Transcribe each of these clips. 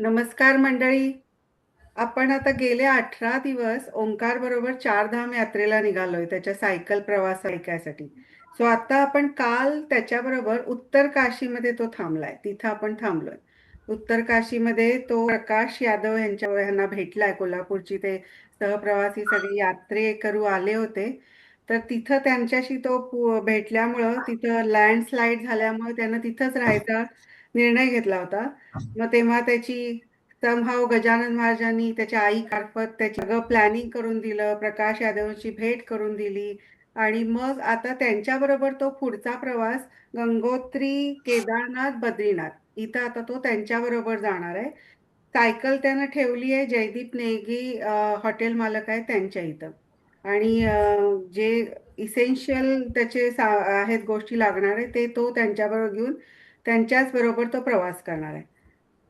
नमस्कार मंडळी. आपण आता गेले 18 दिवस ओंकार बरोबर चारधाम यात्रेला निघालोय त्याच्या सायकल प्रवास ऐकायसाठी. सो आता आपण काल त्याच्याबरोबर उत्तर काशीमध्ये तो थांबलाय, तिथं आपण थांबलोय. उत्तर काशीमध्ये तो प्रकाश यादव यांना भेटलाय. कोल्हापूरची ते सहप्रवासी सगळे यात्रेकरू आले होते. तर तिथं त्यांच्याशी तो भेटल्यामुळं तिथं लँडस्लाईड झाल्यामुळे त्यानं तिथंच राहायचा निर्णय घेतला होता. मग तेव्हा त्याची समहाव गजानन महाराजांनी त्याच्या आईमार्फत त्याची सगळं प्लॅनिंग करून दिलं, प्रकाश यादवची भेट करून दिली. आणि मग आता त्यांच्याबरोबर तो पुढचा प्रवास गंगोत्री, केदारनाथ, बद्रीनाथ इथं आता तो त्यांच्याबरोबर जाणार आहे. सायकल त्यानं ठेवली आहे जयदीप नेगी हॉटेल मालक आहे त्यांच्या इथं. आणि जे इसेन्शियल त्याचे आहेत गोष्टी लागणार आहे ते तो त्यांच्याबरोबर घेऊन त्यांच्याच बरोबर तो प्रवास करणार आहे.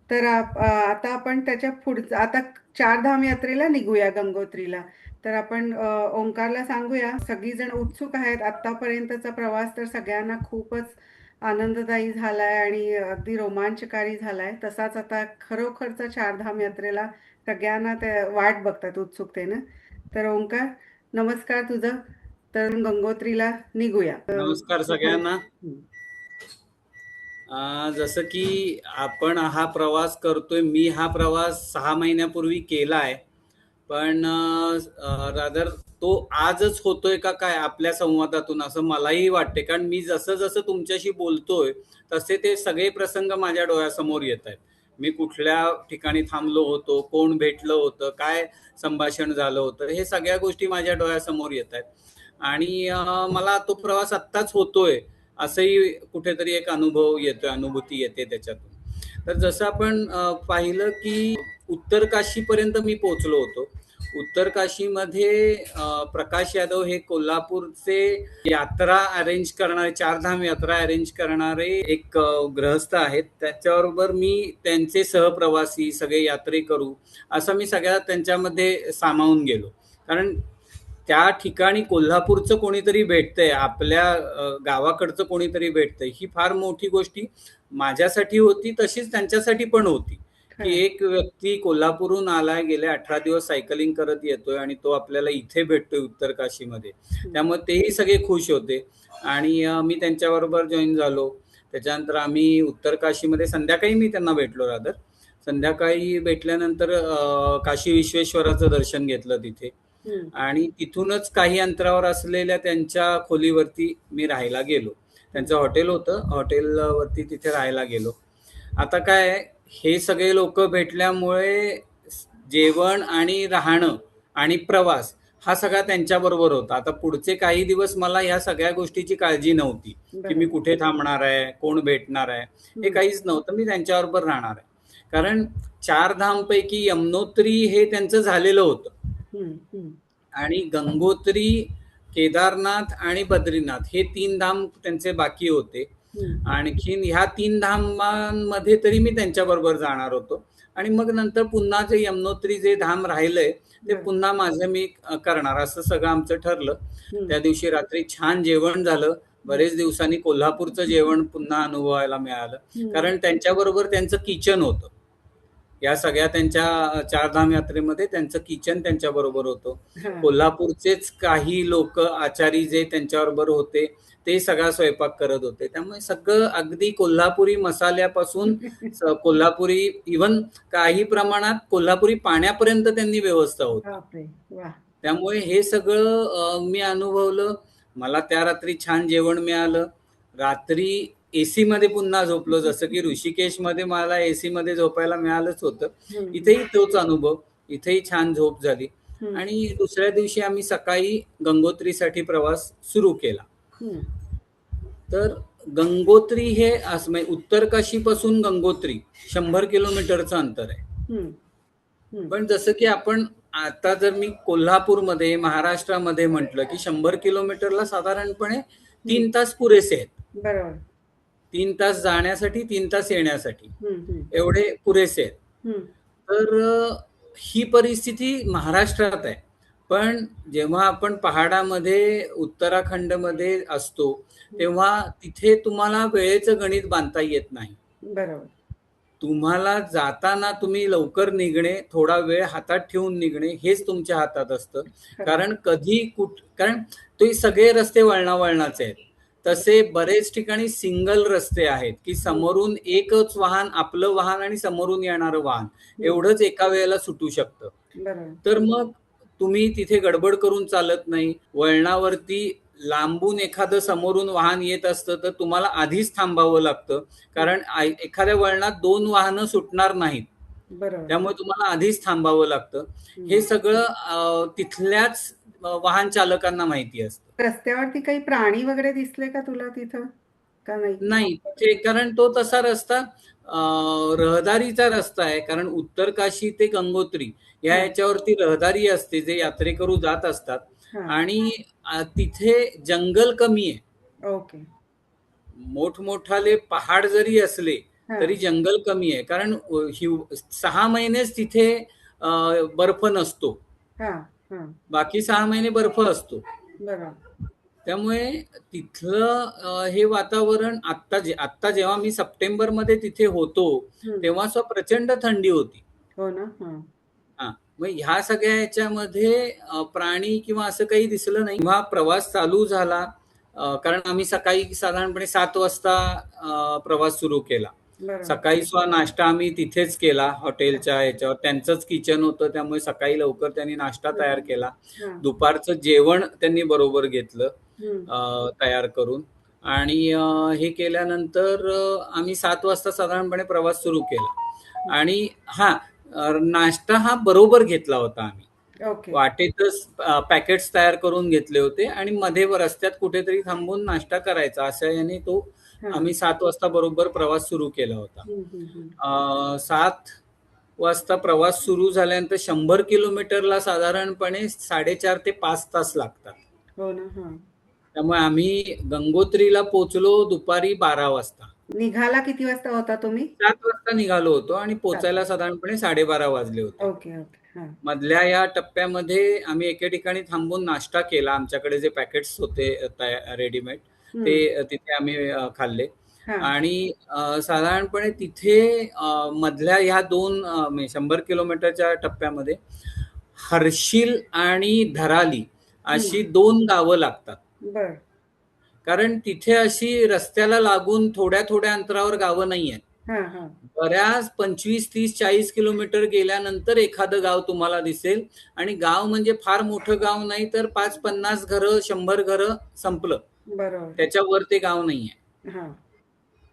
तर आता आपण त्याच्या पुढचं आता चारधाम यात्रेला निघूया गंगोत्रीला. तर आपण ओंकारला सांगूया. सगळीजण उत्सुक आहेत. आतापर्यंतचा प्रवास तर सगळ्यांना खूपच आनंददायी झालाय आणि अगदी रोमांचकारी झालाय. तसाच आता खरोखरचा चारधाम यात्रेला सगळ्यांना ते वाट बघतात उत्सुकतेनं. तर ओंकार, नमस्कार तुझं. तर गंगोत्रीला निघूया. नमस्कार सगळ्यांना. जसं की आपण हा प्रवास करतोय, मी हा प्रवास 6 महिन्यापूर्वी केलाय, पण रादर तो आजच होतोय का काय आपल्या संवादातून असं मलाही वाटते. कारण मी जसं जसं तुमच्याशी बोलतोय तसे ते सगळे प्रसंग माझ्या डोळ्यासमोर येत आहेत. मी कुठल्या ठिकाणी थांबलो होतो, कोण भेटलं होतं, काय संभाषण झालं होतं, हे सगळ्या गोष्टी माझ्या डोळ्यासमोर येत आहेत. आणि मला तो प्रवास आत्ताच होतोय असंही कुठेतरी एक अनुभव येतोय, अनुभूती येते त्याच्यातून. तर जसं आपण पाहिलं की उत्तर काशीपर्यंत मी पोहोचलो होतो. उत्तर काशीमध्ये प्रकाश यादव हे कोल्हापूरचे यात्रा अरेंज करणारे, चारधाम यात्रा अरेंज करणारे एक गृहस्थ आहेत. त्याच्याबरोबर मी त्यांचे सहप्रवासी, सगळे यात्रेकरू असं मी सगळ्या त्यांच्यामध्ये सामावून गेलो. कारण त्या ठिकाणी कोल्हापूरचं कोणीतरी भेटतंय, आपल्या गावाकडचं कोणीतरी भेटतंय, ही फार मोठी गोष्टी माझ्यासाठी होती, तशीच त्यांच्यासाठी पण होती. की एक व्यक्ती कोल्हापूरहून आलाय, गेले 18 दिवस सायकलिंग करत येतोय आणि तो आपल्याला इथे भेटतोय उत्तर काशीमध्ये. त्यामुळे तेही सगळे खुश होते आणि मी त्यांच्याबरोबर जॉईन झालो. त्याच्यानंतर आम्ही उत्तर काशीमध्ये संध्याकाळी मी त्यांना भेटलो. रादर संध्याकाळी भेटल्यानंतर काशी विश्वेश्वराचं दर्शन घेतलं तिथे आणि तिथूनच काही अंतरावर असलेल्या त्यांच्या खोलीवरती मी राहायला गेलो. त्यांचं हॉटेल होतं, हॉटेलवरती तिथे राहायला गेलो. आता काय, हे सगळे लोक भेटल्यामुळे जेवण आणि राहणं आणि प्रवास हा सगळा त्यांच्याबरोबर होता. आता पुढचे काही दिवस मला ह्या सगळ्या गोष्टीची काळजी नव्हती की मी कुठे थांबणार आहे, कोण भेटणार आहे, हे काहीच नव्हतं. मी त्यांच्याबरोबर राहणार आहे. कारण चारधाम पैकी यमुनोत्री हे त्यांचं झालेलं होतं आणि गंगोत्री, केदारनाथ आणि बद्रीनाथ हे 3 धाम त्यांचे बाकी होते. आणखीन ह्या 3 धामांमध्ये तरी मी त्यांच्याबरोबर जाणार होतो. आणि मग नंतर पुन्हा जे यमुनोत्री जे धाम राहिलंय ते पुन्हा माझं मी करणार, असं सगळं आमचं ठरलं. त्या दिवशी रात्री छान जेवण झालं. बरेच दिवसांनी कोल्हापूरचं जेवण पुन्हा अनुभवायला मिळालं. कारण त्यांच्याबरोबर त्यांचं किचन होतं. या सगळ्या त्यांच्या चारधाम यात्रेमध्ये त्यांचं किचन त्यांच्या बरोबर होतं. कोल्हापूरचेच काही लोक आचारी जे त्यांच्याबरोबर होते ते सगळा स्वयंपाक करत होते. त्यामुळे सगळं अगदी कोल्हापुरी मसाल्यापासून कोल्हापुरी, इव्हन काही प्रमाणात कोल्हापुरी पाण्यापर्यंत त्यांनी व्यवस्था होती. त्यामुळे हे सगळं मी अनुभवलं. मला त्या रात्री छान जेवण मिळालं. रात्री एसी मध्ये पुन्हा झोपलो. जसं की ऋषिकेश मध्ये मला एसी मध्ये झोपायला मिळालंच होतं, इथेही तोच अनुभव. इथेही छान झोप झाली. आणि दुसऱ्या दिवशी आम्ही सकाळी गंगोत्रीसाठी प्रवास सुरू केला. तर गंगोत्री हे उत्तर काशीपासून गंगोत्री 100 किलोमीटरचं अंतर आहे. पण जसं की आपण आता जर मी कोल्हापूरमध्ये, महाराष्ट्रामध्ये म्हटलं की 100 किलोमीटरला साधारणपणे 3 तास पुरेसे आहेत. बरोबर. 3 तास जाण्यासाठी, 3 तास येण्यासाठी एवढे पुरेसे आहेत. तर ही परिस्थिती महाराष्ट्रात आहे. पण जेव्हा आपण पहाडामध्ये, उत्तराखंडमध्ये असतो तेव्हा तिथे तुम्हाला वेळेचं गणित बांधता येत नाही. बरोबर. तुम्हाला जाताना तुम्ही लवकर निघणे, थोडा वेळ हातात ठेवून निघणे हेच तुमच्या हातात असतं. खरं. कारण कारण ते सगळे रस्ते वळणावळणाचे आहेत. तसे बरेच ठिकाणी सिंगल रस्ते आहेत की समोरून एकच वाहन, आपलं वाहन आणि समोरून येणारं वाहन एवढंच एका वेळेला सुटू शकतं. बरोबर. तर मग तुम्ही तिथे गडबड करून चालत नाही. वळणावरती लांबून एखादं समोरून वाहन येत असतं तर तुम्हाला आधीच थांबावं लागतं. कारण एखाद्या वळणात 2 वाहनं सुटणार नाहीत. बरोबर. त्यामुळे तुम्हाला आधीच थांबावं लागतं. हे सगळं तिथल्याच वाहन चालकांना माहिती असतं. रस्त्यावरती काही प्राणी वगैरे दिसले का तुला तिथं? का नाही? नाही, ते कारण तो तसा रस्ता रहदारीचा रस्ता आहे. कारण उत्तर काशी ते गंगोत्री या याच्यावरती रहदारी असते, जे यात्रेकरू जात असतात. आणि तिथे जंगल कमी आहे. ओके. मोठमोठाले पहाड जरी असले तरी जंगल कमी आहे. कारण 6 महिनेच तिथे बर्फ नसतो. बाकी 6 महिने बर्फ असतो. त्यामुळे तिथलं हे वातावरण आत्ता जेव्हा मी सप्टेंबरमध्ये तिथे होतो तेव्हा प्रचंड थंडी होती. हो ना. मग ह्या सगळ्या ह्याच्यामध्ये प्राणी किंवा असं काही दिसलं नाही. जेव्हा प्रवास चालू झाला, कारण आम्ही सकाळी साधारणपणे 7 वाजता प्रवास सुरू केला. सकाळी नाश्ता आम्ही तिथेच केला हॉटेलच्या ह्याच्यावर. त्यांचंच किचन होतं, त्यामुळे सकाळी लवकर त्यांनी नाश्ता तयार केला. दुपारचं जेवण त्यांनी बरोबर घेतलं तयार करून. आणि हे केल्यानंतर आम्ही 7 वाजता साधारणपणे प्रवास सुरू केला. आणि नाश्ता हा बरोबर घेतला होता आम्ही. वाटेतच पॅकेट्स तयार करून घेतले होते आणि मध्ये रस्त्यात कुठेतरी थांबून नाश्ता करायचा, अशा याने आम्ही 7 वाजता बरोबर प्रवास सुरू केला होता. 7 वाजता प्रवास सुरू झाल्यानंतर 100 किलोमीटरला साधारणपणे 4.5 ते 5 तास लागतात. हो ना. त्यामुळे आम्ही गंगोत्रीला पोहोचलो दुपारी 12 वाजता. निघाला किती वाजता होता तुम्ही? 7 वाजता निघालो होतो आणि पोचायला साधारणपणे 12:30 वाजले होते. ओके. मधल्या या टप्प्यामध्ये आम्ही एके ठिकाणी थांबून नाश्ता केला. आमच्याकडे जे पॅकेट्स होते रेडीमेड ते तिथे आम्ही खाल्ले. आणि साधारणपणे तिथे मधल्या ह्या 100 किलोमीटरच्या टप्प्यामध्ये हर्षिल आणि धराली अशी 2 गावं लागतात. कारण तिथे अशी रस्त्याला लागून थोड्या अंतरावर गावं नाही आहेत. बऱ्याच 25, 30, 40 किलोमीटर गेल्यानंतर एखादं गाव तुम्हाला दिसेल. आणि गाव म्हणजे फार मोठं गाव नाही, तर 5-50 घरं, 100 घरं संपलं. त्याच्यावर ते गाव नाहीये.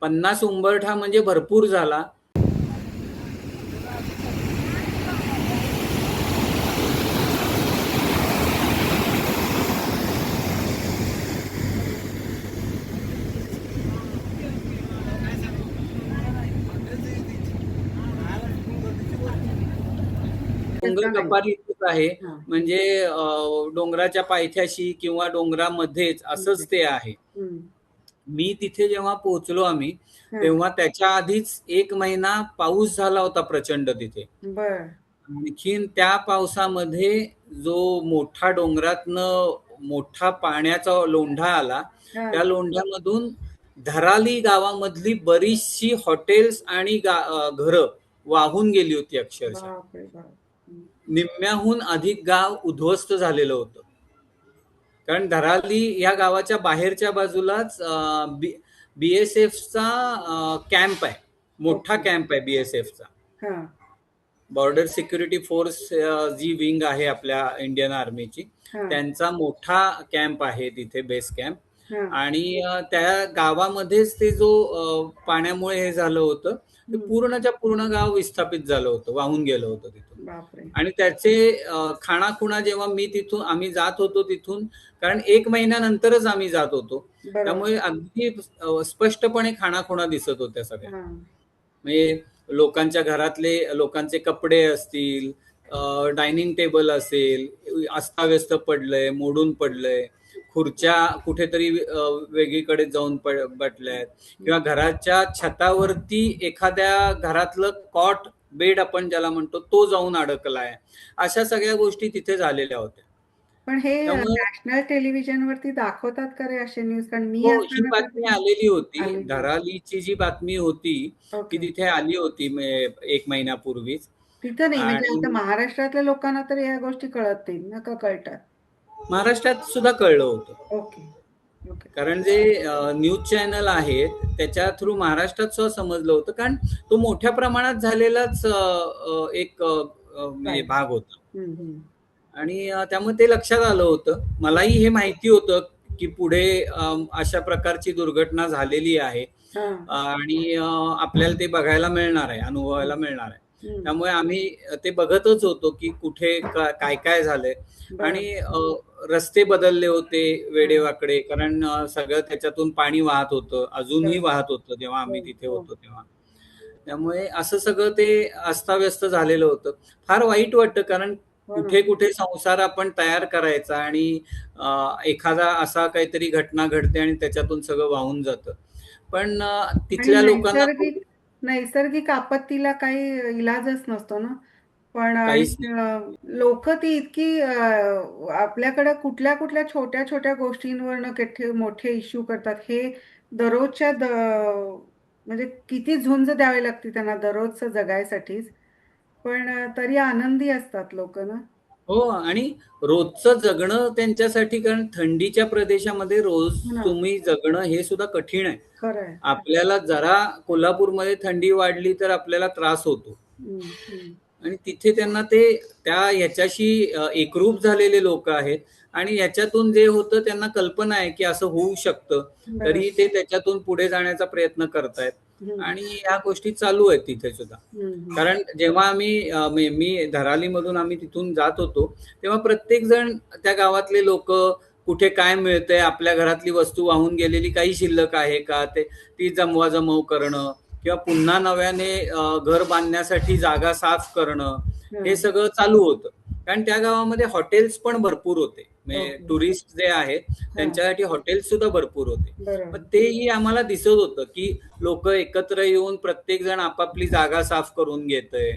50 उंबरठा म्हणजे भरपूर झाला. डोंगर कपारी आहे, म्हणजे डोंगराच्या पायथ्याशी किंवा डोंगरामध्येच असंच ते आहे. मी तिथे जेव्हा पोहोचलो आम्ही तेव्हा त्याच्या आधीच 1 महिना पाऊस झाला होता प्रचंड तिथे. आणखीन त्या पावसामध्ये जो मोठा डोंगरातनं मोठा पाण्याचा लोंढा आला, त्या लोंढ्यामधून धराली गावामधली बरीचशी हॉटेल्स आणि घरं वाहून गेली होती अक्षरशः. निम्म्याहून अधिक गाव उद्ध्वस्त झालेलं होतं. कारण धराली या गावाच्या बाहेरच्या बाजूलाच BSFचा कॅम्प आहे, मोठा कॅम्प आहे BSFचा. बॉर्डर सिक्युरिटी फोर्स जी विंग आहे आपल्या इंडियन आर्मीची, त्यांचा मोठा कॅम्प आहे तिथे, बेस कॅम्प. आणि त्या गावामध्येच ते जो पाण्यामुळे हे झालं होतं, ते पूर्णच्या पूर्ण गाव विस्थापित झालं होतं, वाहून गेलं होतं तिथून. आणि त्याचे खाणाखुणा जेव्हा आम्ही जात होतो तिथून, कारण 1 महिन्यानंतरच आम्ही जात होतो, त्यामुळे अगदी स्पष्टपणे खाणाखुणा दिसत होत्या सगळ्या. म्हणजे लोकांचे कपडे असतील, डायनिंग टेबल असेल, अस्ताव्यस्त पडलंय, मोडून पडलंय, खुर्च्या कुठेतरी वेगळीकडे जाऊन पडल्यात, किंवा घराच्या छतावरती एखाद्या घरातलं कॉट, बेड आपण ज्याला म्हणतो, तो जाऊन अडकलाय. अशा सगळ्या गोष्टी तिथे झालेल्या होत्या. पण हे त्यामुळे नॅशनल टेलिव्हिजनवरती दाखवतात का रे असे न्यूज? कारण मी हो, ही असताना तर बातमी ते आलेली होती. आलेली आहे. धारालीची जी बातमी होती, ती ओके. तिथे आली होती 1 महिन्यापूर्वीच. तिथं नाही म्हणजे आणि आता महाराष्ट्रातल्या लोकांना तर या गोष्टी कळत नाही ना, का कळतात? महाराष्ट्रात सुद्धा कळलं होतं. ओके. ओके. कारण जे न्यूज चॅनल आहेत, त्याच्या थ्रू महाराष्ट्रात सुद्धा समजलं होतं. कारण तो मोठ्या प्रमाणात झालेलाच एक म्हणजे राईट. भाग होता. हं, हं. आणि त्यामुळे ते लक्षात आलं होतं. मलाही हे माहिती होतं, की पुढे अशा प्रकारची दुर्घटना झालेली आहे. हां. आणि आपल्याला ते बघायला मिळणार आहे, हं, अनुभवायला मिळणार आहे. हं. त्यामुळे आम्ही ते बघतच होतो, की कुठे काय काय झालंय. बरं. आणि रस्ते बदलले होते हां. वेडेवाकडे, कारण सगळं त्याच्यातून पाणी वाहत होतं, अजूनही बरं. वाहत होतं जेव्हा हो, आम्ही तिथे हो. होतो तेव्हा. त्यामुळे असं सगळं ते अस्ताव्यस्त झालेलं होतं. फार वाईट वाटतं, कारण हो ना. कुठे कुठे संसार आपण तयार करायचा आणि एखादा असा काहीतरी घटना घडते आणि त्याच्यातून सगळं वाहून जातं. पण आणि तिथल्या लोकांना नैसर्गिक नैसर्गिक आपत्तीला काही इलाजच नसतो ना. पण आणि काहीच नाही. लोकं ती इतकी आपल्याकडे कुठल्या-कुठल्या छोट्या-छोट्या गोष्टींवरनं किती मोठे इश्यू करतात. हे दररोजच्या म्हणजे किती झुंज द्यावी लागते त्यांना दररोजचं जगायसाठीच. पण तरी आनंदी असतात लोकं ना. हो, आणि रोजचं जगणं त्यांच्यासाठी, कारण थंडीच्या प्रदेशामध्ये रोज हो ना. तुम्ही जगणं हे सुद्धा कठीण आहे. खरं आहे. आपल्याला जरा कोल्हापूरमध्ये थंडी वाढली तर आपल्याला त्रास होतो. हं, हं. आणि तिथे त्यांना ते त्या ह्याच्याशी एकरूप झालेले लोक आहेत. आणि ह्याच्यातून जे होतं त्यांना कल्पना आहे, की असं होऊ शकतं. तरी बरोबर. ते त्याच्यातून पुढे जाण्याचा प्रयत्न करतायत. हं, आणि ह्या गोष्टी चालू आहेत तिथे सुद्धा. हं, हं. कारण जेव्हा मी धरालीमधून आम्ही तिथून जात होतो, तेव्हा प्रत्येक जण त्या गावातले लोक, कुठे काय मिळतंय, आपल्या घरातली वस्तू वाहून गेलेली काही शिल्लक आहे का, ती जमवाजमव करणं, किंवा पुन्हा नव्याने घर बांधण्यासाठी जागा साफ करणं, हे हां. सगळं चालू होतं. कारण त्या गावामध्ये हॉटेल्स पण भरपूर होते. म्हणजे ओके. टुरिस्ट जे आहेत हां. त्यांच्यासाठी हॉटेल्स सुद्धा भरपूर होते. मग बरोबर. तेही आम्हाला दिसत होतं, की लोक एकत्र येऊन प्रत्येक जण आपापली जागा साफ करून घेतंय.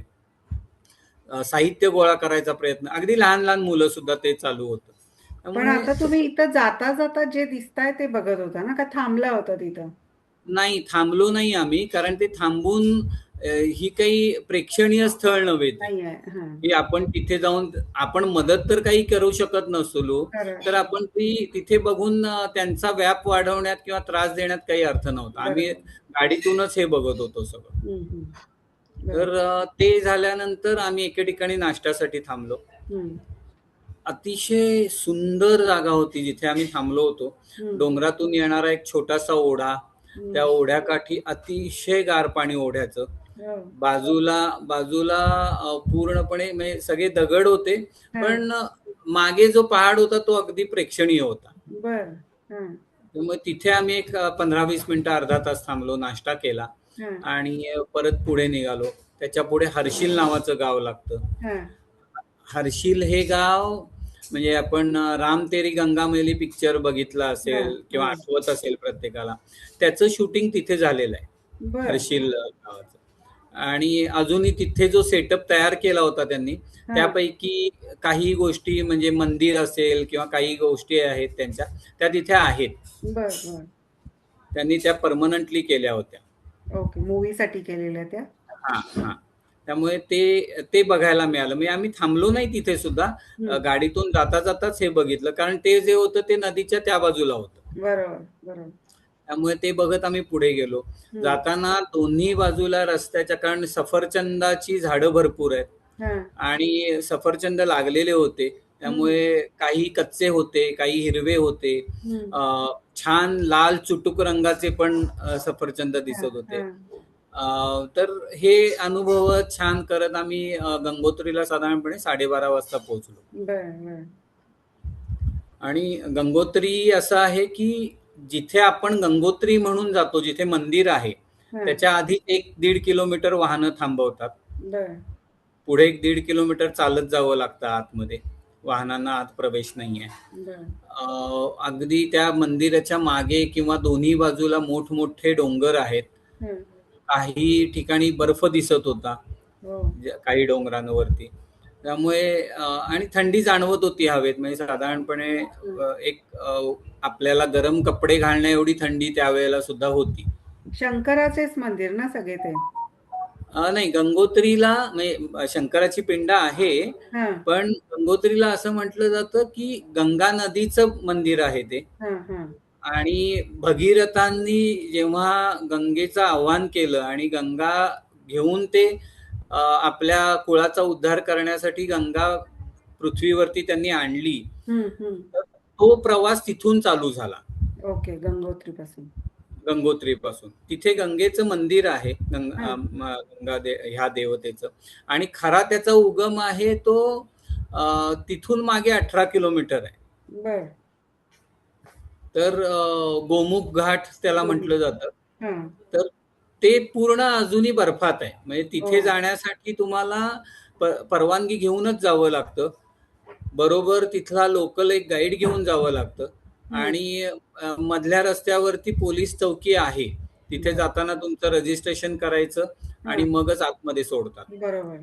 साहित्य गोळा करायचा प्रयत्न, अगदी लहान लहान मुलं सुद्धा ते चालू होतं. पण त्यामुळे आता तुम्ही इथं जाता-जाता जे दिसताय ते बघत होता ना, का थांबला होता तिथं? नाही, थांबलो नाही आम्ही, कारण ते थांबून ही काही प्रेक्षणीय स्थळ नव्हे ते. नाही आहे. हां. की आपण तिथे जाऊन आपण मदत तर काही करू शकत नसलो, खरं. तर आपण ती तिथे बघून त्यांचा व्याप वाढवण्यात किंवा त्रास देण्यात काही अर्थ नव्हता. आम्ही बरोबर. गाडीतूनच हे बघत होतो सगळं. हं, हं. तर बरोबर. ते झाल्यानंतर आम्ही एके ठिकाणी नाश्त्यासाठी थांबलो. हं, अतिशय सुंदर जागा होती जिथे आम्ही थांबलो होतो. हं, डोंगरातून येणारा एक छोटासा ओढा, त्या हं. ओढ्याकाठी अतिशय गार पाणी ओढ्याचं. हो. बाजूला बाजूला पूर्णपणे म्हणजे सगळे दगड होते. हां. पण मागे जो पहाड होता तो अगदी प्रेक्षणीय होता. बरं. हां, मग तिथे आम्ही एक 15-20 मिनिटं, अर्धा तास थांबलो, नाश्ता केला हां, आणि परत पुढे निघालो. त्याच्या पुढे हर्षिल नावाचं गाव लागतं. हां. हर्षिल हे गाव म्हणजे आपण राम तेरी गंगा मैली पिक्चर बघितला हां, असेल किंवा हां. आठवत असेल प्रत्येकाला, त्याचं शूटिंग तिथे झालेलं आहे, बरं. हर्षिल गावाचं. आणि अजूनही तिथे जो सेटअप तयार केला होता त्यांनी, हां. त्यापैकी काही गोष्टी म्हणजे मंदिर असेल किंवा काही गोष्टी आहेत त्यांच्या, त्या तिथे आहेत. बरं, बरं. त्यांनी त्या परमनंटली केल्या होत्या. ओके. मूव्हीसाठी केलेल्या त्या? हां, हां. त्यामुळे ते ते बघायला मिळालं. म्हणजे आम्ही थांबलो नाही तिथे सुद्धा. हं. गाडीतून जाताच हे बघितलं. कारण ते जे होतं ते नदीच्या त्या बाजूला होतं. बरोबर, बरोबर. त्यामुळे ते बघत आम्ही पुढे गेलो. हं. जाताना दोन्ही बाजूला रस्त्याच्या, कारण सफरचंदाची झाडं भरपूर आहेत हां. आणि सफरचंद लागलेले होते. हं, त्यामुळे काही कच्चे होते, काही हिरवे होते. हं. अ, छान लाल चुटूक रंगाचे पण सफरचंद हां, दिसत होते. हां. तर हे अनुभव छान करत आम्ही गंगोत्रीला साधारणपणे 12:30 वाजता पोहोचलो. बरं, बरं. आणि गंगोत्री असं आहे, की जिथे आपण गंगोत्री म्हणून जातो, जिथे मंदिर आहे, हां. त्याच्या आधी 1-1.5 किलोमीटर वाहनं थांबवतात. बरं, पुढे 1-1.5 किलोमीटर चालत जावं लागतं आतमध्ये. वाहनांना आत प्रवेश नाहीये. बरं. अगदी त्या मंदिराच्या मागे किंवा दोन्ही बाजूला मोठमोठे डोंगर आहेत. हं. काही ठिकाणी बर्फ दिसत होता, हो. काही डोंगरांवरती. त्यामुळे आणि थंडी जाणवत होती हवेत, म्हणजे साधारणपणे आपल्याला गरम कपडे घालण्या एवढी थंडी त्यावेळेला सुद्धा होती. शंकराचेच मंदिर ना सगळे ते? नाही, गंगोत्रीला म्हणजे शंकराची पिंड आहे, हा पण गंगोत्रीला असं म्हटलं जातं की गंगा नदीचं मंदिर आहे ते. हा हा आणि भगीरथांनी जेव्हा गंगेचं आव्हान केलं आणि गंगा घेऊन ते आपल्या कुळाचा उद्धार करण्यासाठी गंगा पृथ्वीवरती त्यांनी आणली, हम्म. तर तो प्रवास तिथून चालू झाला. ओके, गंगोत्री पासून. गंगोत्रीपासून तिथे गंगेचं मंदिर आहे, हा ह्या देवतेचं. आणि खरा त्याचा उगम आहे तो तिथून मागे 18 किलोमीटर आहे. बर. तर गोमुख घाट त्याला म्हटलं जातं. हा तर ते पूर्ण अजूनही बर्फात आहे, म्हणजे ओ तिथे जाण्यासाठी तुम्हाला परवानगी घेऊनच जावं लागतं. बरोबर तिथला लोकल एक गाईड घेऊन जावं लागतं. हम्म. आणि मधल्या रस्त्यावरती पोलीस चौकी आहे, तिथे बर. जाताना तुमचं रजिस्ट्रेशन करायचं हा आणि मगच आतमध्ये सोडतात. बरोबर.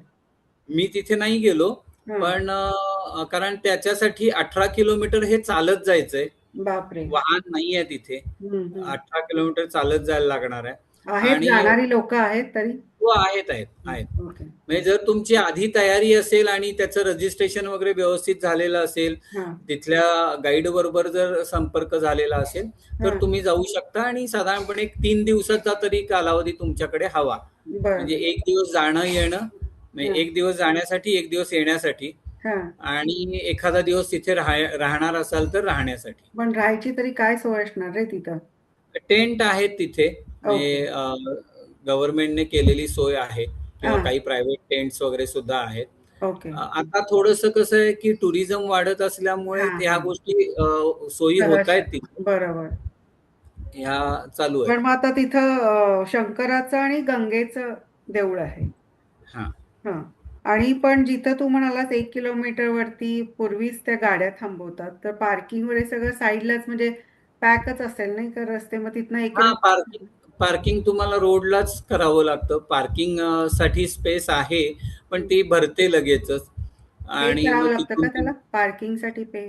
मी तिथे नाही गेलो, हा पण कारण त्याच्यासाठी 18 किलोमीटर हे चालत जायचंय, बापरे. वाहन नाहीये तिथे. हम्म. 18 किलोमीटर चालत जायला लागणार आहे. आहेत, आणि जाणारी लोक आहेत तरी? हो, आहेत. ओके. म्हणजे जर तुमची आधी तयारी असेल आणि त्याचं रजिस्ट्रेशन वगैरे व्यवस्थित झालेलं असेल, हा तिथल्या गाईड बरोबर जर संपर्क झालेला असेल, हा तर तुम्ही जाऊ शकता. आणि साधारणपणे 3 दिवसाचा तरी कालावधी तुमच्याकडे हवा. बर. म्हणजे 1 दिवस जाणं येणं, म्हणजे हा 1 दिवस जाण्यासाठी, 1 दिवस येण्यासाठी, हा आणि एखादा दिवस तिथे राहणार असाल तर राहण्यासाठी. पण राहायची तरी काय सोय असणार रे तिथं? टेंट आहेत तिथे, ओके. म्हणजे गव्हर्नमेंटने केलेली सोय आहे, हा किंवा काही प्रायव्हेट टेंट्स वगैरे सुद्धा आहेत. ओके. आता थोडंसं कसं आहे की टुरिझम वाढत असल्यामुळे हा ह्या हा गोष्टी सोयी होत सहज. आहेत तिथे, बरोबर. ह्या चालू आहेत. पण मग आता तिथं शंकराचं आणि गंगेचं देऊळ आहे. हा हा. आणि पण जिथं तू म्हणालास 1 किलोमीटर वरती पूर्वीच त्या गाड्या थांबवतात, तर पार्किंग वगैरे सगळं साईडलाच म्हणजे पॅकच असेल नाही का रस्ते? मग तिथनं एक हा किलोमीटर पार्किंग तुम्हाला रोडलाच करावं लागतं. पार्किंग साठी स्पेस आहे, पण ती भरते लगेचच. पे आणि करावं मग लागतं का तिथून त्याला पार्किंगसाठी पे?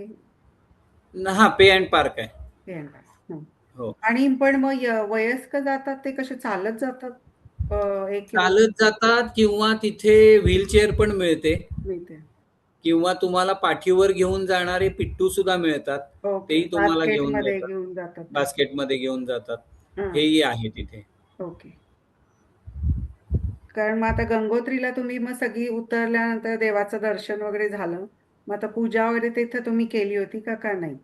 हा, पे अँड पार्क आहे. पे and pass. हं. हो, आणि पण मग वयस्क जातात ते कसे चालत जातात? 1 किलोमीटर चालत जातात, किंवा तिथे व्हीलचेअर पण मिळते, मिळते. किंवा तुम्हाला पाठीवर घेऊन जाणारे पिट्टू सुद्धा मिळतात, ओके, तेही तुम्हाला बास्केट घेऊन मध्ये जातात, घेऊन जातात ते. बास्केटमध्ये घेऊन जातात. हा हेही आहे तिथे. ओके. कारण मग आता गंगोत्रीला तुम्ही मग सगळी उतरल्यानंतर देवाचं दर्शन वगैरे झालं, मग आता पूजा वगैरे तिथं तुम्ही केली होती का नाही?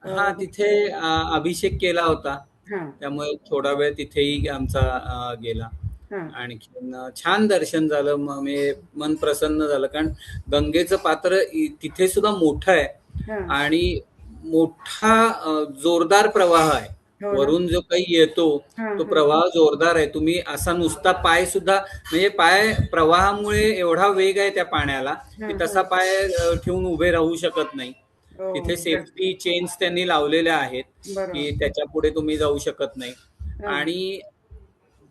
हा, तिथे अभिषेक केला होता, हा त्यामुळे थोडा वेळ तिथेही आमचा गेला. हा आणखीन छान दर्शन झालं, मग मी मन प्रसन्न झालं, कारण गंगेचं पात्र तिथे सुद्धा मोठं आहे, हा आणि मोठा जोरदार प्रवाह आहे. हो ना. वरून जो काही येतो हा तो हा प्रवाह जोरदार आहे. तुम्ही असा नुसता पाय सुद्धा, म्हणजे पाय प्रवाहामुळे एवढा वेग आहे त्या पाण्याला, हा की हा तसा पाय ठेवून उभे राहू शकत नाही. हो तिथे सेफ्टी चेन्स त्यांनी लावलेल्या आहेत, की बरोबर. त्याच्या पुढे तुम्ही जाऊ शकत नाही. हा आणि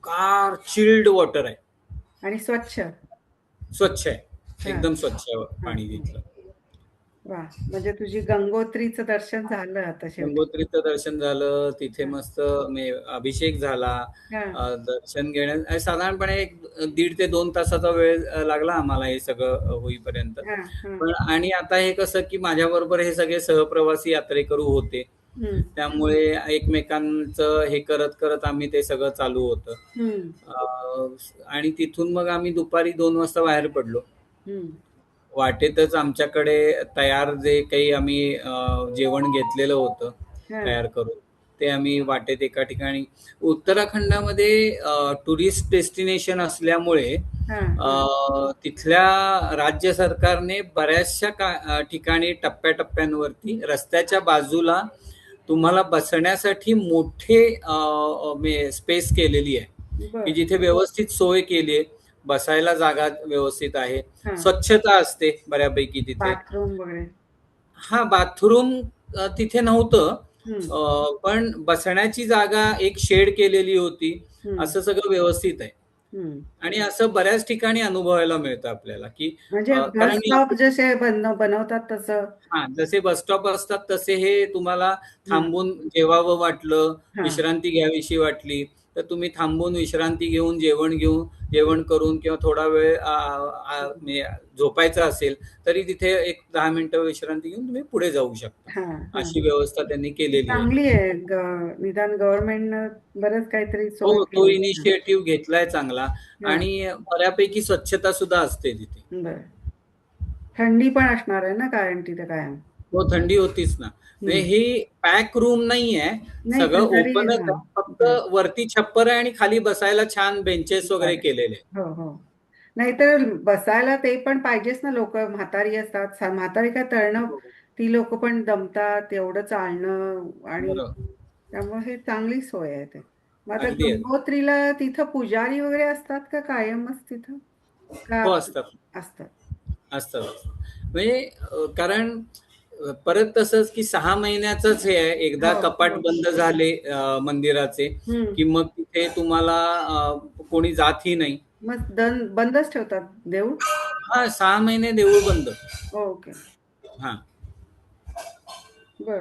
कार चिल्ड वॉटर आहे, आणि स्वच्छ. स्वच्छ आहे, हा एकदम स्वच्छ आहे हा पाणी तिथलं. वा, म्हणजे तुझी गंगोत्रीचं दर्शन झालं आता शेवटी. गंगोत्रीचं दर्शन झालं, तिथे हा मस्त अभिषेक झाला. हा दर्शन घेण्यात साधारणपणे 1.5 ते 2 तासाचा वेळ लागला आम्हाला हे सगळं होईपर्यंत. हा हा पण आणि आता हे कसं की माझ्याबरोबर हे सगळे सहप्रवासी यात्रेकरू होते, हम्म त्यामुळे एकमेकांचं हे करत करत आम्ही ते सगळं चालू होतं. हम्म आणि तिथून मग आम्ही दुपारी 2 वाजता बाहेर पडलो. हम्म वाटेतच आमच्याकडे तयार जे काही आम्ही जेवण घेतलेलं होतं हा तयार करून, ते आम्ही वाटेत एका ठिकाणी, उत्तराखंडामध्ये टुरिस्ट डेस्टिनेशन असल्यामुळे हा हा तिथल्या राज्य सरकारने बऱ्याचशा ठिकाणी टप्प्याटप्प्यांवरती रस्त्याच्या बाजूला तुम्हाला बसण्यासाठी मोठे स्पेस केलेली आहे, की बर. जिथे व्यवस्थित सोय केली आहे, बसायला जागा व्यवस्थित आहे, हा स्वच्छता असते बऱ्यापैकी तिथे. बाथरूम वगैरे. हा, बाथरूम तिथे नव्हतं, हम्म पण बसण्याची जागा एक शेड केलेली होती, हम्म असं सगळं व्यवस्थित आहे. हम्म. आणि असं बऱ्याच ठिकाणी अनुभवायला मिळतं आपल्याला, की म्हणजे बस कारण स्टॉप जसे बनवतात तसं. हां, जसे बस स्टॉप असतात तसे हे तुम्हाला हा थांबून जेवावं वाटलं, हा विश्रांती घ्यावीशी वाटली, तर तुम्ही थांबून विश्रांती घेऊन, जेवण करून किंवा थोडा वेळ म्हणजे झोपायचं असेल, तरी तिथे एक 10 मिनिटं विश्रांती घेऊन तुम्ही पुढे जाऊ शकता. हा हा. अशी व्यवस्था त्यांनी केलेली आहे. चांगली आहे. निदान गव्हर्नमेंटनं बरंच काहीतरी सोय हो, तो केली. हा. इनिशिएटिव्ह घेतलाय चांगला हा. आणि बऱ्यापैकी स्वच्छता सुद्धा असते तिथे. बरं. थंडी पण असणार आहे ना, कारण तिथे कायम. हो, थंडी होतीच ना. म्हणजे हम्म. ही पॅक रूम नाहीये. नाही सगळं पण तरी ओपनच हा. आहे. फक्त बरं. वरती छप्पर आहे आणि खाली बसायला छान बेंचेस वगैरे बरं. केलेले आहेत. हो हो. नाहीतर बसायला ते पण पाहिजेच ना, लोक म्हातारी असतात. म्हातारी काय तळणं, हो, ती लोक पण दमतात एवढं चालणं. आणि बरोबर. त्यामुळे हे चांगली सोय आहे ते. मग आता अगदी आहे. गंगोत्रीला तिथं पुजारी वगैरे असतात का कायमच तिथं, का हो, असतात. असतात? असतात. म्हणजे कारण परत तसंच की 6 महिन्याचंच हे आहे. एकदा हो कपाट हो. बंद झाले मंदिराचे, हम्म. की मग तिथे तुम्हाला कोणी जातही नाही. मग बंदच ठेवतात देऊळ? हां, 6 महिने देऊळ बंद. ओके. हां. बर.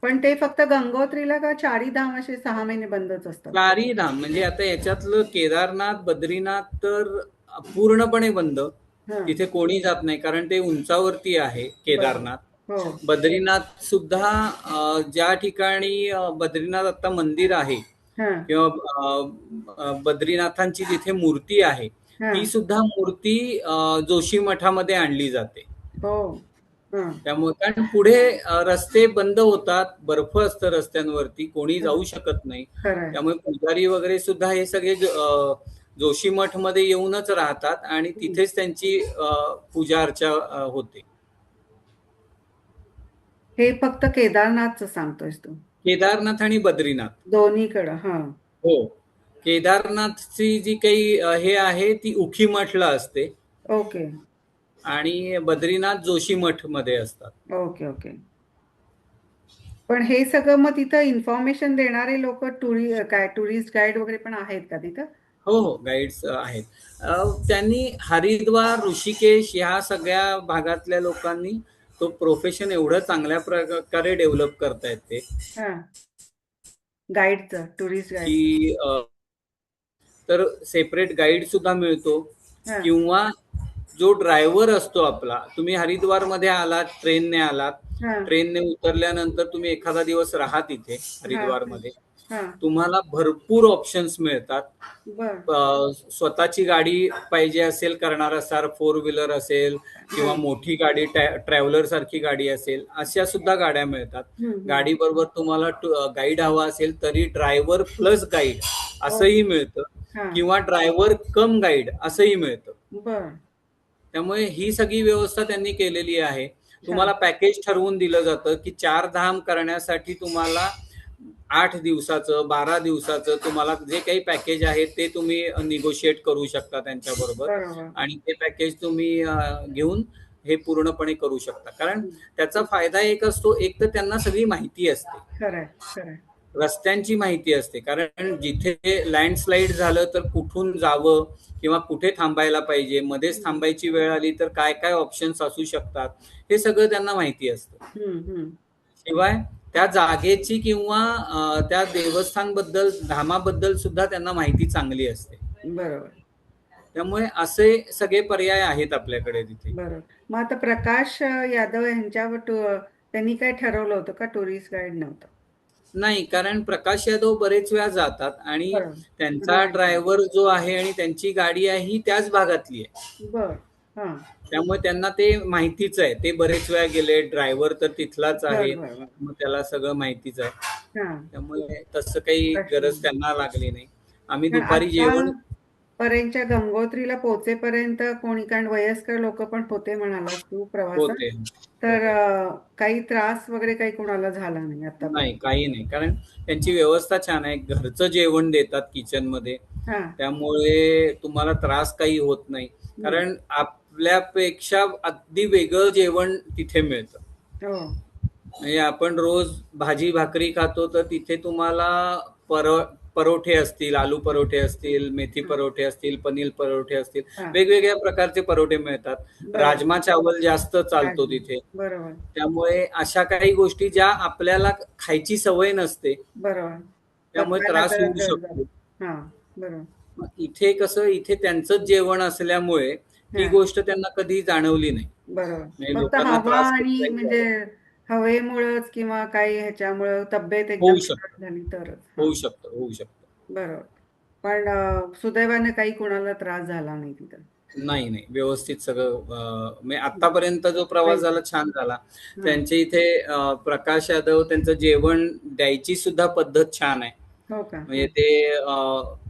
पण ते फक्त गंगोत्रीला का चारी धाम असे 6 महिने बंदच असतात? चारही धाम म्हणजे आता याच्यातलं केदारनाथ, बद्रीनाथ तर पूर्णपणे बंद. हा. तिथे कोणी जात नाही कारण ते उंचावरती आहे बरोबर. केदारनाथ. हो. बद्रीनाथ सुद्धा ज्या ठिकाणी बद्रीनाथ आता मंदिर आहे हा किंवा बद्रीनाथांची जिथे मूर्ती आहे, हा. ती सुद्धा मूर्ती जोशी मठामध्ये आणली जाते. हो. हा. त्यामुळे कारण पुढे रस्ते बंद होतात, बर्फ असतं रस्त्यांवरती, कोणी हा. जाऊ शकत नाही. खरंय. त्यामुळे पुजारी वगैरे सुद्धा हे सगळे जोशी मठमध्ये येऊनच राहतात आणि हम्म. तिथेच त्यांची पूजा अर्चा होते. हे फक्त केदारनाथचं सांगतोयस तू? केदारनाथ आणि बद्रीनाथ. दोन्हीकडं. हा. हो. केदारनाथची जी काही हे आहे ती उखी मठला असते ओके आणि बद्रीनाथ जोशी मठमध्ये असतात. Okay okay. पण हे सगळं मग तिथं इन्फॉर्मेशन देणारे लोक, काय टुरिस्ट गाईड वगैरे पण आहेत का तिथं? हो, हो. गाईड्स आहेत. त्यांनी हरिद्वार, ऋषिकेश ह्या सगळ्या भागातल्या लोकांनी तो प्रोफेशन एवढं चांगल्या प्रकारे डेव्हलप करतायत ते, हा. गाईडचं, टुरिस्ट गाईड. की तर सेपरेट गाईड सुद्धा मिळतो हा किंवा जो ड्रायव्हर असतो आपला, तुम्ही हरिद्वारमध्ये आलात, ट्रेनने आलात, हा ट्रेनने उतरल्यानंतर तुम्ही एखादा दिवस राहा तिथे हा हरिद्वारमध्ये, हा. तुम्हाला भरपूर ऑप्शन्स मिळतात. बर. स्वतःची गाडी पाहिजे असेल करणार असाल, 4 व्हीलर असेल हा. किंवा मोठी गाडी ट्रॅव्हलर सारखी गाडी असेल, अशा सुद्धा गाड्या मिळतात. हम्म. गाडी बरोबर तुम्हाला गाईड हवा असेल तरी ड्रायव्हर प्लस गाईड असंही ओके. मिळतं हा. किंवा ड्रायव्हर कम गाईड असंही मिळतं. बर. त्यामुळे ही सगळी व्यवस्था त्यांनी केलेली आहे. हा तुम्हाला पॅकेज ठरवून दिलं जातं की 4 धाम करण्यासाठी तुम्हाला 8 दिवसाचं, 12 दिवसाचं तुम्हाला जे काही पॅकेज आहे ते तुम्ही निगोशिएट करू शकता त्यांच्याबरोबर बरोबर. आणि ते पॅकेज तुम्ही घेऊन हे पूर्णपणे करू शकता. कारण हम्म. त्याचा फायदा एक असतो, एक तर त्यांना सगळी माहिती असते. खरंय खरंय. रस्त्यांची माहिती असते. कारण जिथे लँडस्लाईड झालं तर कुठून जावं किंवा कुठे थांबायला पाहिजे, मध्येच थांबायची वेळ आली तर काय काय ऑप्शन्स असू शकतात, हे सगळं त्यांना माहिती असतं. हम्म. शिवाय त्या जागेची किंवा त्या देवस्थानबद्दल, धामाबद्दल सुद्धा त्यांना माहिती चांगली असते. बरोबर त्यामुळे असे सगळे पर्याय आहेत आपल्याकडे तिथे. बरोबर. मग आता प्रकाश यादव यांच्यावर त्यांनी काय ठरवलं होतं का टुरिस्ट गाईड नव्हतं? नाही, कारण प्रकाश यादव बरेच वेळा जातात आणि बरोबर. त्यांचा माहिती आहे. ड्रायव्हर जो आहे आणि त्यांची गाडी आहे ही त्याच भागातली आहे. बर. हा. त्यामुळे त्यांना ते माहितीच आहे. ते बरेच वेळा गेले. ड्रायव्हर तर तिथलाच बर आहे. बर बर. मग त्याला सगळं माहितीच आहे. हा. त्यामुळे तसं काही प्रश्न गरज नाही. त्यांना लागली नाही. आम्ही पण दुपारी आता जेवण पर्यंतच्या गंगोत्रीला पोहोचेपर्यंत कोणी, कारण वयस्कर लोक पण होते म्हणालास तू प्रवासात, होते. तर होते. काही त्रास वगैरे काही कोणाला झाला नाही आतापर्यंत? नाही, काही नाही. कारण त्यांची व्यवस्था छान आहे. घरचं जेवण देतात किचनमध्ये. हा. त्यामुळे तुम्हाला त्रास काही होत नाही. हम्म. कारण आपल्यापेक्षा अगदी वेगळं जेवण तिथे मिळतं. हो. म्हणजे आपण रोज भाजी भाकरी खातो तर तिथे तुम्हाला परोठे असतील, आलू परोठे असतील, मेथी हा, परोठे असतील, पनीर परोठे असतील, हा, वेगवेगळ्या प्रकारचे परोठे मिळतात. बरोबर. राजमा चावल जास्त चालतो राजमा. तिथे. बरोबर. त्यामुळे अशा काही गोष्टी ज्या आपल्याला खायची सवय नसते, बरोबर. त्यामुळे पचायला त्रास जरा होऊ जड शकतो. जात. हा. बरोबर. मग इथे कसं, इथे त्यांचंच जेवण असल्यामुळे ही हा. गोष्ट त्यांना कधी जाणवली नाही. बरोबर. म्हणजे फक्त लोकांना हवा त्रास होत आणि नाही म्हणजे झाला. हवेमुळंच किंवा काही ह्याच्यामुळं तब्येत एकदम होऊ शकतं, बिघड झाली तरच. हा. होऊ शकतं, होऊ शकतं. बरोबर. पण सुदैवाने काही कुणाला त्रास झाला नाही तिथं. नाही, नाही. व्यवस्थित सगळं म्हणजे हं. आत्तापर्यंत जो प्रवास नाही. झाला छान झाला. हां. त्यांच्या इथे प्रकाश यादव त्यांचं जेवण द्यायची सुद्धा पद्धत छान आहे. हो का? म्हणजे हां. ते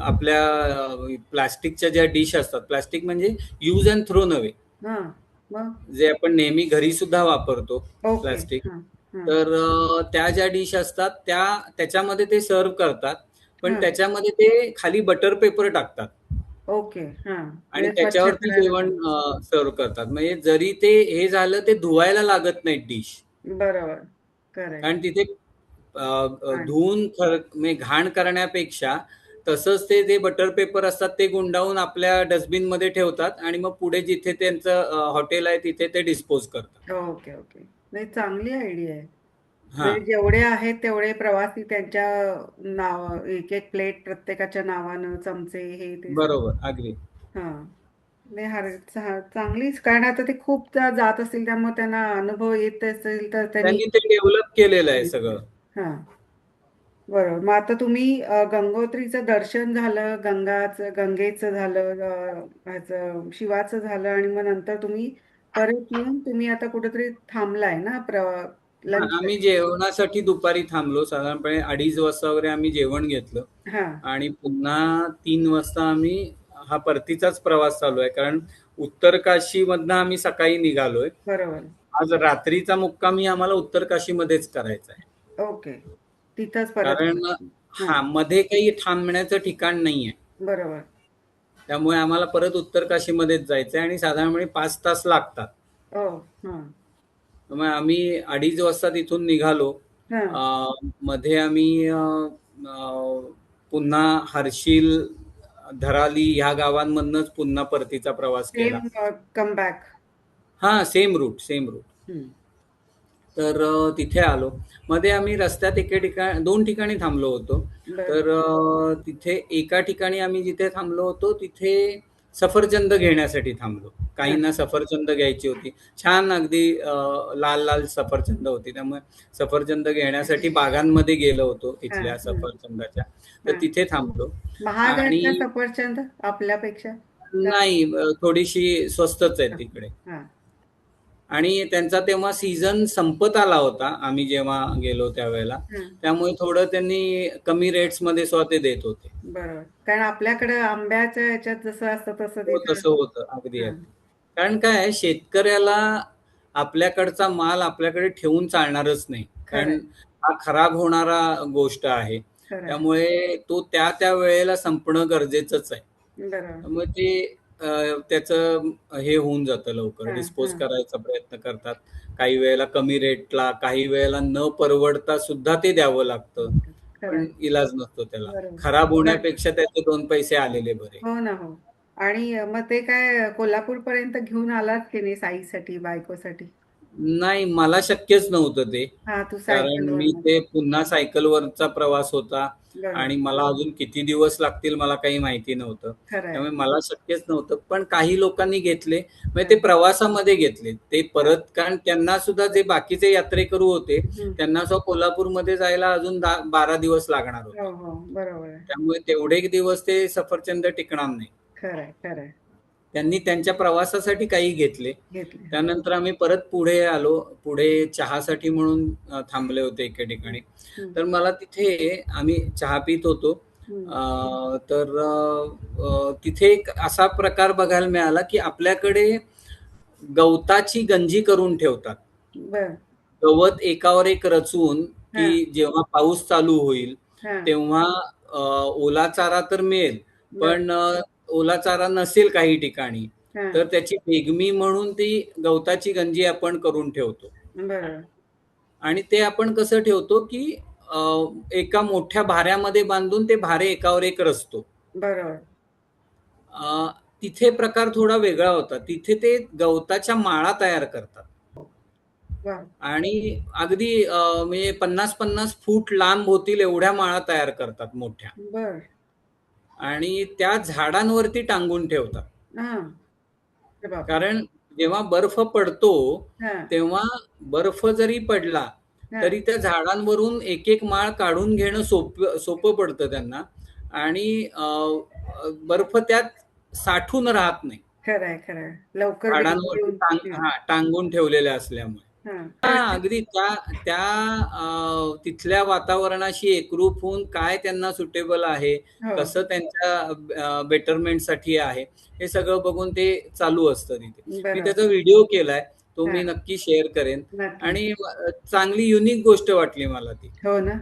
आपल्या प्लास्टिकच्या ज्या डिश असतात, प्लास्टिक म्हणजे यूज अँड थ्रो नव्हे. हां. मग? जे आपण नेहमी घरी सुद्धा वापरतो ओके. प्लास्टिक. हां. हां. तर त्या ज्या डिश असतात त्याच्यामध्ये ते सर्व्ह करतात. पण हां. त्याच्यामध्ये ते खाली बटर पेपर टाकतात. ओके. हां. आणि म्हणजे स्वच्छ त्याच्यावरती करायला जेवण पाहिजे. सर्व्ह करतात. म्हणजे जरी ते हे झालं, ते धुवायला लागत नाही डिश. बरोबर. करेक्ट. कारण तिथे आणि धुवून म्हणजे घाण करण्यापेक्षा तसंच ते जे बटर पेपर असतात ते गुंडाळून आपल्या डस्टबिनमध्ये ठेवतात आणि मग पुढे जिथे त्यांचं हॉटेल आहे तिथे ते डिस्पोज करतात. Okay, okay. नाही, चांगली आयडिया आहे. हां, म्हणजे जेवढे आहेत तेवढे प्रवासी त्यांच्या नाव एक-एक प्लेट प्रत्येकाच्या नावानं, चमचे हे ते सगळं. बरोबर. अगदी. हां. नाही चांगलीच, कारण आता ते खूपदा जात असतील त्यामुळे त्यांना अनुभव येत असेल तर त्यांनी त्यांनी ते डेव्हलप केलेलं आहे सगळं. हां. बरोबर. मग आता तुम्ही गंगोत्रीचं दर्शन झालं, गंगेचं झालं, ह्याचं शिवाचं झालं आणि मग नंतर तुम्ही परत येऊन तुम्ही आता कुठेतरी थांबलाय ना हां, आम्ही लंचसाठी? जेवणासाठी दुपारी थांबलो. साधारणपणे 2:30 वाजता वगैरे आम्ही जेवण घेतलं हां. आणि पुन्हा 3 वाजता आम्ही हा परतीचाच प्रवास चालू आहे. कारण उत्तर काशीमधनं आम्ही सकाळी निघालोय. बरोबर. आज रात्रीचा मुक्कामी आम्हाला उत्तर काशीमध्येच करायचा आहे. ओके. तिथंच परत कारण यायचं. हां. हां, मध्ये काही थांबण्याचं ठिकाण नाहीये. बरोबर. त्यामुळे आम्हाला परत उत्तर काशीमध्येच जायचंय आणि साधारणपणे 5 तास लागतात. हो. हां. त्यामुळे आम्ही 2:30 वाजता तिथून निघालो. हां. अ, मध्ये आम्ही अ, पुन्हा हर्षिल, धराली ह्या गावांमधनंच पुन्हा परतीचा प्रवास केला. Same come back. हां, सेम रूट, सेम रूट. हं. तर तिथे आलो. मध्ये आम्ही रस्त्यात दोन ठिकाणी थांबलो होतो. बरं. तर तिथे एका ठिकाणी आम्ही जिथे थांबलो होतो तिथे सफरचंद घेण्यासाठी थांबलो. हां. काहींना सफरचंद घ्यायची होती. छान अगदी लाल लाल सफरचंद होती. त्यामुळे सफरचंद घेण्यासाठी बागांमध्ये गेलो होतो हां. इथल्या हं. सफरचंदाच्या. तर हां. तिथे थांबलो. महाग आहेत आणि का सफरचंद आपल्यापेक्षा? का नाही, थोडीशी स्वस्तच आहे हां. तिकडे. हां. आणि त्यांचा तेव्हा सीझन संपत आला होता आम्ही जेव्हा गेलो त्यावेळेला. हां. त्यामुळे थोडं त्यांनी कमी रेट्समध्ये सुद्धा ते देत होते. बरोबर. कारण आपल्याकडे आंब्याच्या ह्याच्यात जसं असतं तसं हो, तिथं तसं होतं. अगदी, हां. अगदी. कारण काय आहे, शेतकऱ्याला आपल्याकडचा माल आपल्याकडे ठेवून चालणारच नाही. खरंय, कारण हा खराब होणारा गोष्ट आहे. खरंय. त्यामुळे तो त्या वेळेला संपणं गरजेचंच आहे. बरोबर. त्यामुळे ते त्याचं हे होऊन जातं लवकर. हां, डिस्पोज हां. करायचा प्रयत्न करतात. काही वेळेला कमी रेटला, काही वेळेला न परवडता सुद्धा ते द्यावं लागतं. पण खरंय. इलाज नसतो त्याला. बरोबर. खराब मग होण्यापेक्षा त्याचे 2 पैसे आलेले बरे. हो ना, हो. आणि मग ते काय कोल्हापूरपर्यंत घेऊन आलात की नाही साईसाठी, बायकोसाठी? नाही, मला शक्यच नव्हतं ते. हां, तू कारण मी सायकलवरनं. ते पुन्हा सायकलवरचा प्रवास होता बरोबर. आणि मला अजून किती दिवस लागतील मला काही माहिती नव्हतं. खरंय. त्यामुळे मला शक्यच नव्हतं. पण काही लोकांनी घेतले. म्हणजे ते हां, प्रवासामध्ये घेतले. ते हां. परत, कारण त्यांना सुद्धा जे बाकीचे यात्रेकरू होते, हं. त्यांना सुद्धा कोल्हापूरमध्ये जायला अजून 12 दिवस लागणार हो, होते. हो. बरोबर आहे. त्यामुळे तेवढे दिवस ते सफरचंद टिकणार नाही. खरंय, खरंय. त्यांनी त्यांच्या प्रवासासाठी काही घेतले. घेतली. हां. त्यानंतर आम्ही परत पुढे आलो. पुढे चहासाठी म्हणून थांबले होते एके हं, ठिकाणी. हं, तर मला तिथे आम्ही चहा पीत होतो. हं. तर तिथे एक असा प्रकार बघायला मिळाला, की आपल्याकडे गवताची गंजी करून ठेवतात. बरं. गवत एकावर एक रचून, हां, की जेव्हा पाऊस चालू होईल, हां. तेव्हा ओला चारा तर मिळेल, बरं. पण ओला चारा नसेल काही ठिकाणी, हां. तर त्याची बेगमी म्हणून ती गवताची गंजी आपण करून ठेवतो. बरोबर. आणि ते आपण कसं ठेवतो, की एका मोठ्या भाऱ्यामध्ये बांधून ते भारे एकावर एक रचतो. बरोबर. तिथे प्रकार थोडा वेगळा होता. तिथे ते गवताच्या माळा तयार करतात वा. आणि अगदी म्हणजे 50-50 फूट लांब होतील एवढ्या माळा तयार करतात मोठ्या बर. आणि त्या झाडांवरती टांगून ठेवतात. हा. अरे बापरे. कारण जेव्हा बर्फ पडतो हा. तेव्हा बर्फ जरी पडला हा. तरी त्या झाडांवरून एक एक माळ काढून घेणं सोपं पडतं त्यांना आणि बर्फ त्यात साठून राहत नाही खरंय खरंय. लवकर झाडांवरती टांगून ठेवलेले असल्यामुळे. हा. अगदी त्या त्या तिथल्या वातावरणाशी एकरूप होऊन काय त्यांना सुटेबल आहे, हो. कसं त्यांच्या बेटरमेंटसाठी आहे, हे सगळं बघून ते चालू असतं तिथे. मी बरोबर. त्याचा व्हिडिओ केलाय, तो हा. मी नक्की शेअर करेन नक्की. आणि चांगली युनिक गोष्ट वाटली मला ती. हो ना.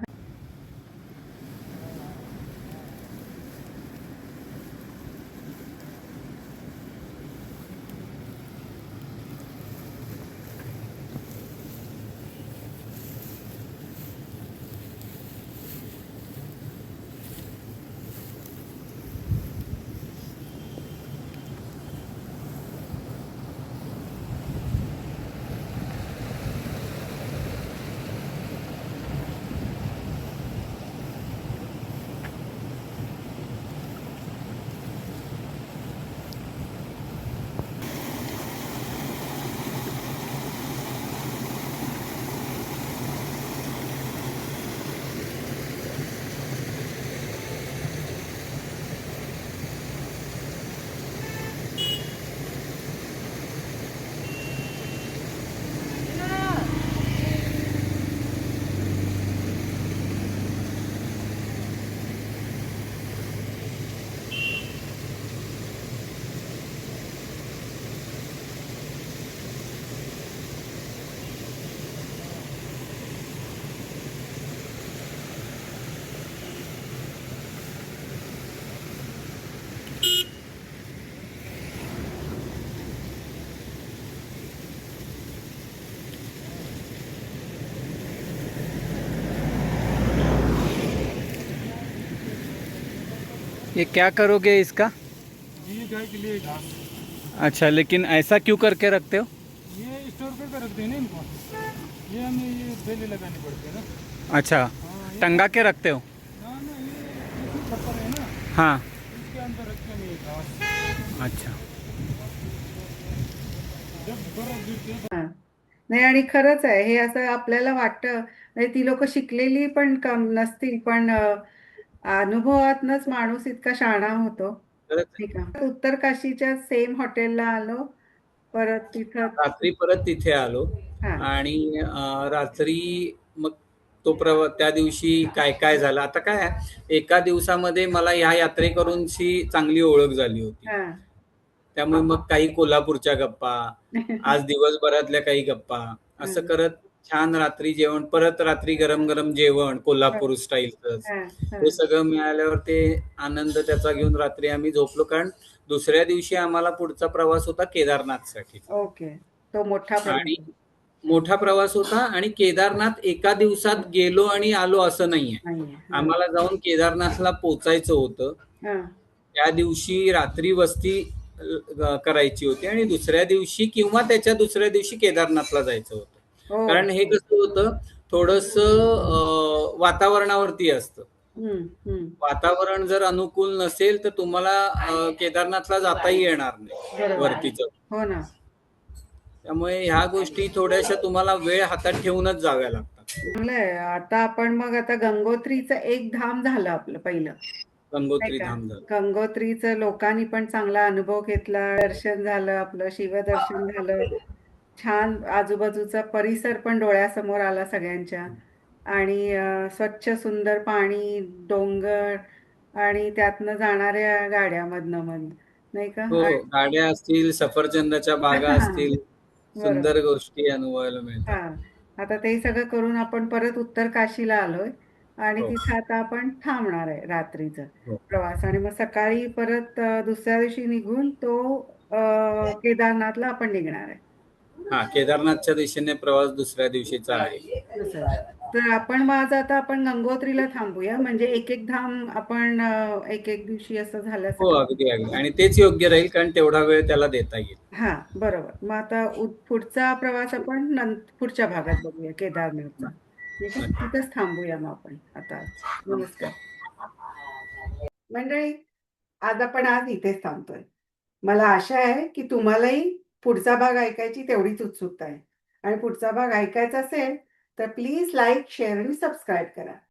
ये क्या करोगे इसका? ये गाय के लिए घास। अच्छा, लेकिन ऐसा क्यों करके रखते हो? ये स्टोर करके रखते हैं ना इनको। ये हमें ये बेले लगानी पड़ती है ना। अच्छा, हाँ, ये टंगा के रखते हो? ना ना ये छप्पर है ना, हाँ। इसके अंदर रखते हैं ये घास। अच्छा, जब बर्फ गिरती है हा. नाही आणि खरंच आहे हे असं आपल्याला वाटतं म्हणजे ती लोक शिकलेली पण कम नसतील पण अनुभवातनच माणूस इतका शहाणा होतो. खरंच ठीक आहे. उत्तर काशीच्या सेम हॉटेलला आलो परत तिथं. रात्री परत तिथे आलो हा. आणि रात्री मग त्या दिवशी काय काय झालं आता काय आहे, एका दिवसामध्ये मला ह्या यात्रेकरूंची चांगली ओळख झाली होती. हा. त्यामुळे मग काही कोल्हापूरच्या गप्पा, आज दिवसभरातल्या काही गप्पा असं करत छान रात्री जेवण, परत रात्री गरम गरम जेवण कोल्हापूर स्टाईलच, हा. हे सगळं मिळाल्यावर ते आनंद त्याचा घेऊन रात्री आम्ही झोपलो. कारण दुसऱ्या दिवशी आम्हाला पुढचा प्रवास होता केदारनाथसाठी ओके. तो मोठा आणि प्रश्न मोठा प्रवास होता आणि केदारनाथ एका दिवसात गेलो आणि आलो असं नाहीये. नाहीये. आम्हाला जाऊन केदारनाथला पोचायचं होतं. हा. त्या दिवशी रात्री वस्ती करायची होती आणि दुसऱ्या दिवशी किंवा त्याच्या दुसऱ्या दिवशी केदारनाथला जायचं होतं. हो. कारण हे कसं होतं, थोडस वातावरणावरती असतं. वातावरण जर अनुकूल नसेल तर तुम्हाला केदारनाथला जाताही येणार नाही बरोबर. वरतीच. हो ना. त्यामुळे ह्या गोष्टी थोड्याशा तुम्हाला वेळ हातात ठेवूनच जाव्या लागतात. चांगलंय. आता आपण मग आता गंगोत्रीचं एक धाम झालं आपलं पहिलं. गंगोत्री नाही का? धाम झालं. गंगोत्रीचं लोकांनी पण चांगला अनुभव घेतला. दर्शन झालं आपलं, शिवदर्शन झालं. छान आजूबाजूचा परिसर पण डोळ्यासमोर आला सगळ्यांच्या आणि स्वच्छ सुंदर पाणी, डोंगर आणि त्यातनं जाणाऱ्या गाड्यामधनं नाही का? हो, गाड्या असतील, सफरचंदाच्या बागा असतील, बरोबर. सुंदर गोष्टी अनुभवायला मिळतात. हा. आता ते सगळं करून आपण परत उत्तर काशीला आलोय आणि हो. तिथे आता आपण थांबणार आहे रात्रीचा हो. प्रवास आणि मग सकाळी परत दुसऱ्या दिवशी निघून तो केदारनाथला आपण निघणार आहे. हा, केदारनाथच्या दिशेने प्रवास दुसऱ्या दिवशीचा आहे. दुसऱ्या तर आपण मग आज आता आपण गंगोत्रीला थांबूया म्हणजे एक एक धाम आपण एक एक दिवशी असं हो, झाल्यासारखं. अगदी अगदी. आणि तेच योग्य राहील, कारण तेवढा वेळ त्याला देता येईल. हा बरोबर. मग आता पुढचा प्रवास आपण पुढच्या भागात बघूया केदारनाथचा. ठीक आहे, तिथंच थांबूया मग आपण आता. नमस्कार मंडळी, आज इथेच थांबतोय. मला आशा आहे की तुम्हालाही पुढचा भाग ऐकायची तेवढीच उत्सुकता आहे आणि पुढचा भाग ऐकायचा असेल तर प्लीज लाईक शेअर आणि सबस्क्राईब करा.